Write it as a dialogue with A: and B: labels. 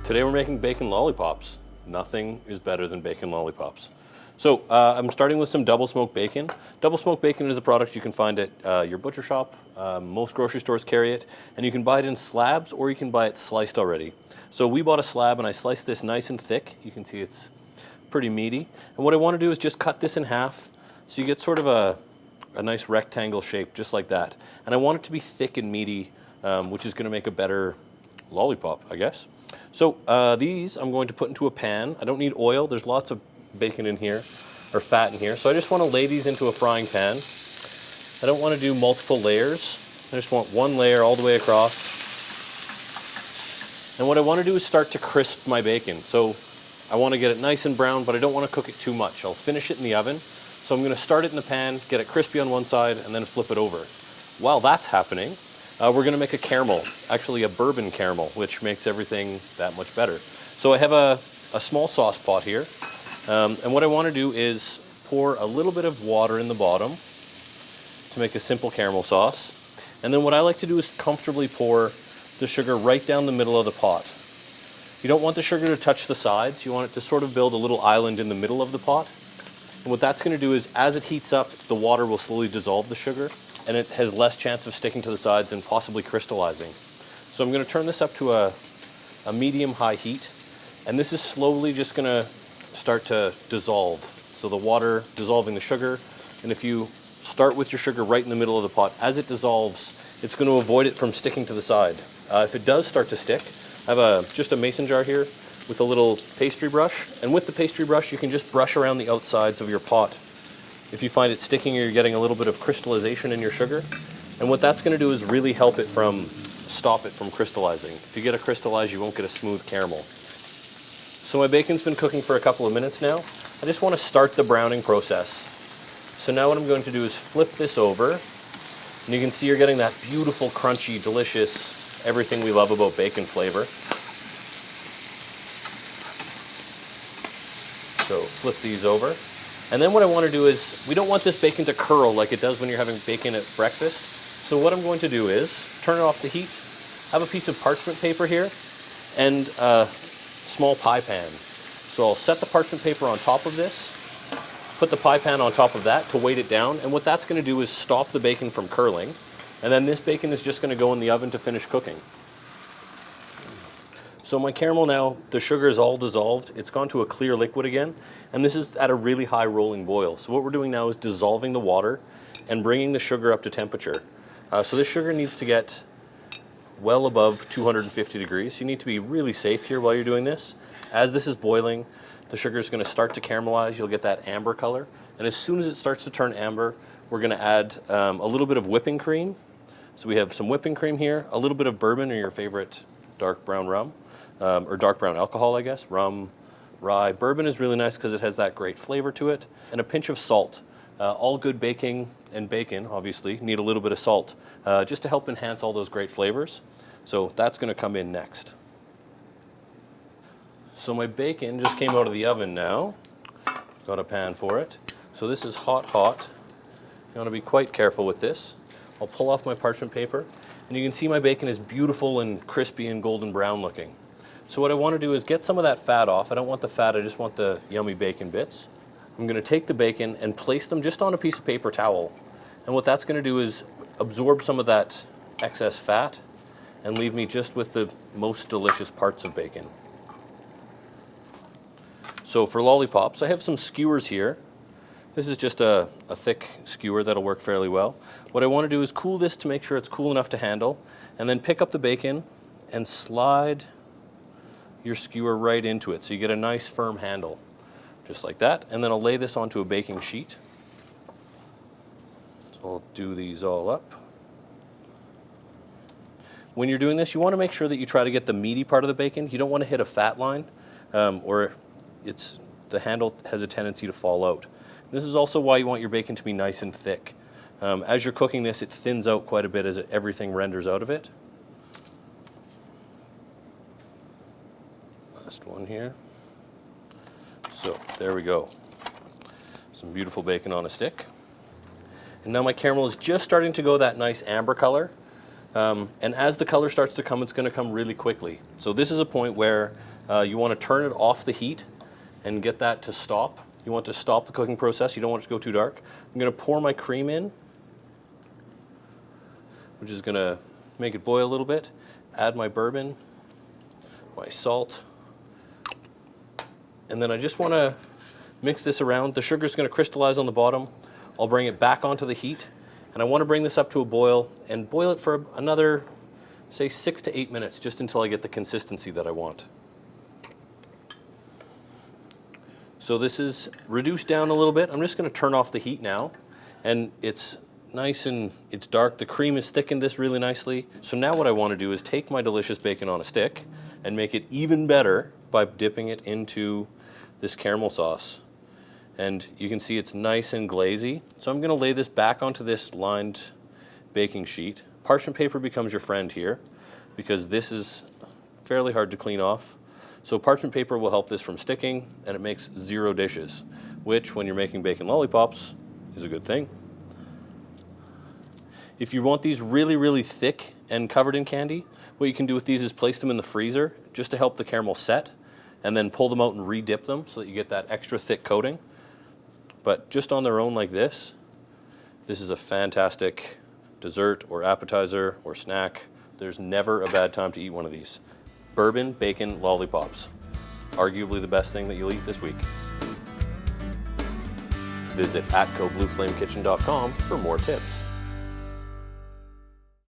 A: Today we're making bacon lollipops. Nothing is better than bacon lollipops. So I'm starting with some double smoked bacon. Double smoked bacon is a product you can find at your butcher shop. Most grocery stores carry it, and you can buy it in slabs or you can buy it sliced already. So we bought a slab and I sliced this nice and thick. You can see it's pretty meaty. And what I want to do is just cut this in half so you get sort of a nice rectangle shape, just like that. And I want it to be thick and meaty, which is going to make a better lollipop, I guess. So these I'm going to put into a pan. I don't need oil. There's lots of bacon in here, or fat in here. So I just want to lay these into a frying pan. I don't want to do multiple layers. I just want one layer all the way across. And what I want to do is start to crisp my bacon. So I want to get it nice and brown, but I don't want to cook it too much. I'll finish it in the oven. So I'm going to start it in the pan, get it crispy on one side, and then flip it over. While that's happening, we're going to make a caramel, actually a bourbon caramel, which makes everything that much better. So I have a small sauce pot here, and what I want to do is pour a little bit of water in the bottom to make a simple caramel sauce. And then what I like to do is comfortably pour the sugar right down the middle of the pot. You don't want the sugar to touch the sides. You want it to sort of build a little island in the middle of the pot. And what that's going to do is, as it heats up, the water will slowly dissolve the sugar, and it has less chance of sticking to the sides and possibly crystallizing. So I'm going to turn this up to a medium-high heat, and this is slowly just going to start to dissolve. So the water dissolving the sugar, and if you start with your sugar right in the middle of the pot, as it dissolves, it's going to avoid it from sticking to the side. If it does start to stick, I have just a mason jar here with a little pastry brush, and with the pastry brush you can just brush around the outsides of your pot if you find it sticking or you're getting a little bit of crystallization in your sugar. And what that's going to do is really help it stop it from crystallizing. If you get a crystallize, you won't get a smooth caramel. So my bacon's been cooking for a couple of minutes now. I just want to start the browning process. So now what I'm going to do is flip this over, and you can see you're getting that beautiful, crunchy, delicious, everything we love about bacon flavor. So flip these over. And then what I want to do is, we don't want this bacon to curl like it does when you're having bacon at breakfast. So what I'm going to do is turn off the heat. I have a piece of parchment paper here and a small pie pan. So I'll set the parchment paper on top of this, put the pie pan on top of that to weight it down. And what that's going to do is stop the bacon from curling. And then this bacon is just going to go in the oven to finish cooking. So my caramel now, the sugar is all dissolved. It's gone to a clear liquid again, and this is at a really high rolling boil. So what we're doing now is dissolving the water and bringing the sugar up to temperature. So this sugar needs to get well above 250 degrees. You need to be really safe here while you're doing this. As this is boiling, the sugar is going to start to caramelize. You'll get that amber color. And as soon as it starts to turn amber, we're going to add a little bit of whipping cream. So we have some whipping cream here, a little bit of bourbon or your favorite dark brown rum. Or dark brown alcohol, I guess, rum, rye. Bourbon is really nice because it has that great flavor to it. And a pinch of salt. All good baking and bacon, obviously, need a little bit of salt just to help enhance all those great flavors. So that's going to come in next. So my bacon just came out of the oven now. Got a pan for it. So this is hot, hot. You want to be quite careful with this. I'll pull off my parchment paper, and you can see my bacon is beautiful and crispy and golden brown looking. So what I want to do is get some of that fat off. I don't want the fat, I just want the yummy bacon bits. I'm going to take the bacon and place them just on a piece of paper towel. And what that's going to do is absorb some of that excess fat and leave me just with the most delicious parts of bacon. So for lollipops, I have some skewers here. This is just a thick skewer that'll work fairly well. What I want to do is cool this to make sure it's cool enough to handle, and then pick up the bacon and slide your skewer right into it so you get a nice firm handle, just like that. And then I'll lay this onto a baking sheet. So I'll do these all up. When you're doing this, you want to make sure that you try to get the meaty part of the bacon. You don't want to hit a fat line, or the handle has a tendency to fall out. This is also why you want your bacon to be nice and thick. As you're cooking this, it thins out quite a bit as everything renders out of it. Last one here. So there we go. Some beautiful bacon on a stick. And now my caramel is just starting to go that nice amber color. And as the color starts to come, it's going to come really quickly. So this is a point where You want to turn it off the heat and get that to stop. You want to stop the cooking process. You don't want it to go too dark. I'm going to pour my cream in, which is going to make it boil a little bit. Add my bourbon, my salt, and then I just want to mix this around. The sugar is going to crystallize on the bottom. I'll bring it back onto the heat, and I want to bring this up to a boil and boil it for another, say, 6 to 8 minutes, just until I get the consistency that I want. So this is reduced down a little bit. I'm just going to turn off the heat now, and it's nice and it's dark. The cream has thickened this really nicely. So now what I want to do is take my delicious bacon on a stick and make it even better by dipping it into this caramel sauce. And you can see it's nice and glazy. So I'm going to lay this back onto this lined baking sheet. Parchment paper becomes your friend here because this is fairly hard to clean off. So parchment paper will help this from sticking, and it makes 0 dishes, which when you're making bacon lollipops is a good thing. If you want these really, really thick and covered in candy, what you can do with these is place them in the freezer just to help the caramel set, and then pull them out and re-dip them so that you get that extra thick coating. But just on their own like this is a fantastic dessert or appetizer or snack. There's never a bad time to eat one of these. Bourbon bacon lollipops, arguably the best thing that you'll eat this week. Visit atcoblueflamekitchen.com for more tips.